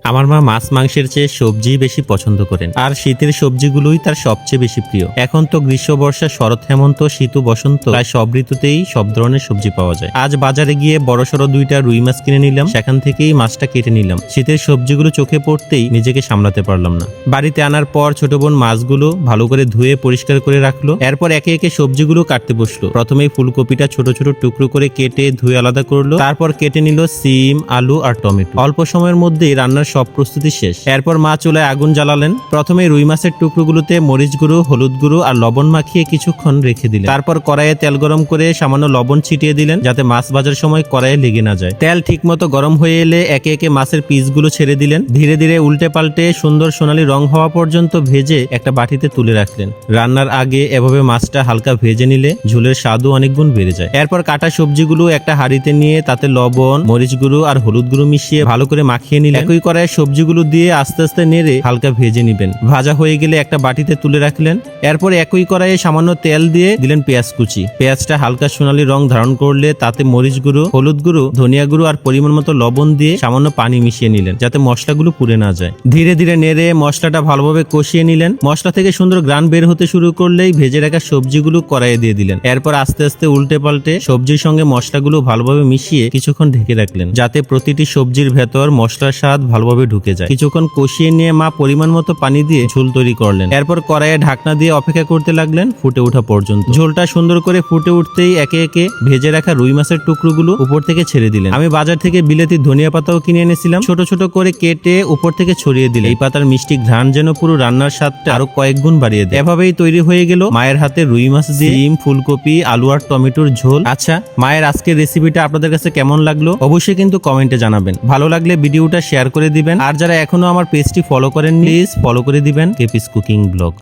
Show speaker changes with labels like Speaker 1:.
Speaker 1: আমার মা মাছ মাংসের চেয়ে সবজি বেশি পছন্দ করেন, আর শীতের সবজিগুলোই তার সবচেয়ে বেশি প্রিয়। এখন তো গ্রীষ্ম, বর্ষা, শরৎ, হেমন্ত, শীত, বসন্ত প্রায় সব ঋতুতেই সব ধরনের সবজি পাওয়া যায়। আজ বাজারে গিয়ে বড়সড় 2টা রুই মাছ কিনে নিলাম, সেখান থেকেই মাছটা কেটে নিলাম। শীতের সবজিগুলো চোখে পড়তেই নিজেকে সামলাতে পারলাম না। বাড়িতে আনার পর ছোট বোন মাছগুলো ভালো করে ধুয়ে পরিষ্কার করে রাখলো। এরপর একে একে সবজিগুলো কাটতে বসলো। প্রথমেই ফুলকপিটা ছোট ছোট টুকরো করে কেটে ধুয়ে আলাদা করলো। তারপর কেটে নিল সিম, আলু আর টমেটো। অল্প সময়ের মধ্যেই রান্নার সব প্রস্তুতি শেষ। এরপর মা চুলায় আগুন জ্বালালেন। প্রথমে রুই মাছের টুকরোগুলোতে মরিচ গুঁড়ো, হলুদ গুঁড়ো আর লবণ মাখিয়ে কিছুক্ষণ রেখে দিলেন। তারপর কড়াইয়ে তেল গরম করে সামান্য লবণ ছিটিয়ে দিলেন, যাতে মাছ ভাজার সময় কড়াইয়ে লেগে না যায়। তেল ঠিকমতো গরম হয়ে এলে একে একে মাছের পিসগুলো ছেড়ে দিলেন। ধীরে ধীরে উল্টে পাল্টে সুন্দর সোনালী রং হওয়া পর্যন্ত ভেজে একটা বাটিতে তুলে রাখলেন। রান্নার আগে এভাবে মাছটা হালকা ভেজে নিলে ঝোলের স্বাদও অনেক গুণ বেড়ে যায়। এরপর কাটা সবজিগুলো একটা হাঁড়িতে নিয়ে তাতে লবণ, মরিচ গুঁড়ো আর হলুদ গুঁড়ো মিশিয়ে ভালো করে মাখিয়ে নিলেন। একই কড়াইয়ে সবজিগুলো দিয়ে আস্তে আস্তে নেড়ে হালকা ভেজে নিবেন। ভাজা হয়ে গেলে একটা বাটিতে তুলে রাখলেন। এরপর একই কড়াইয়ে সামান্য তেল দিয়ে দিলেন পেঁয়াজ কুচি। পেঁয়াজটা হালকা সোনালী রং ধারণ করলে তাতে মরিচ গুঁড়ো, হলুদ গুঁড়ো, ধনিয়া গুঁড়ো আর পরিমাণ মতো লবণ দিয়ে সামান্য পানি মিশিয়ে নিলেন, যাতে মশলাগুলো পুড়ে না যায়। ধীরে ধীরে নেড়ে মশলাটা ভালোভাবে কষিয়ে নিলেন। মশলা থেকে সুন্দর গ্রান বের হতে শুরু করলেই ভেজে রাখা সবজিগুলো কড়াইয়ে দিয়ে দিলেন। এরপর আস্তে আস্তে উল্টে পাল্টে সবজির সঙ্গে মশলাগুলো ভালোভাবে মিশিয়ে কিছুক্ষণ ঢেকে রাখলেন, যাতে প্রতিটি সবজির ভেতর মশলার স্বাদ ভালোভাবে ঢুকে যায়। কিছুক্ষণ কষিয়ে নিয়ে মা পরিমাণ মতো পানি দিয়ে ঝোল তৈরি করলেন। এরপর কড়াইয়ে ঢাকনা দিয়ে অপেক্ষা করতে লাগলেন ফুটে ওঠা পর্যন্ত। ঝোলটা সুন্দর করে ফুটে উঠতেই একে একে ভেজে রাখা রুই মাছের টুকরোগুলো উপর থেকে ছেড়ে দিলেন। আমি বাজার থেকে বিলেতি ধনিয়া পাতাও কিনে এনেছিলাম, ছোট ছোট করে কেটে উপর থেকে ছড়িয়ে দিলেন। এই পাতার মিষ্টি ঘ্রাণ যেন পুরো রান্নার স্বাদটা আরো কয়েক গুণ বাড়িয়ে দেয়। এভাবেই তৈরি হয়ে গেল মায়ের হাতে রুই মাছ দিয়ে ডিম, ফুলকপি, আলু আর টমেটোর ঝোল। আচ্ছা, মায়ের আজকের রেসিপিটা আপনাদের কাছে কেমন লাগলো অবশ্যই কিন্তু কমেন্টে জানাবেন। ভালো লাগলে ভিডিওটা শেয়ার করে দিবেন, আর যারা এখনো আমার পেজটি ফলো করেননি প্লিজ ফলো করে দিবেন কেপিস কুকিং ব্লগ।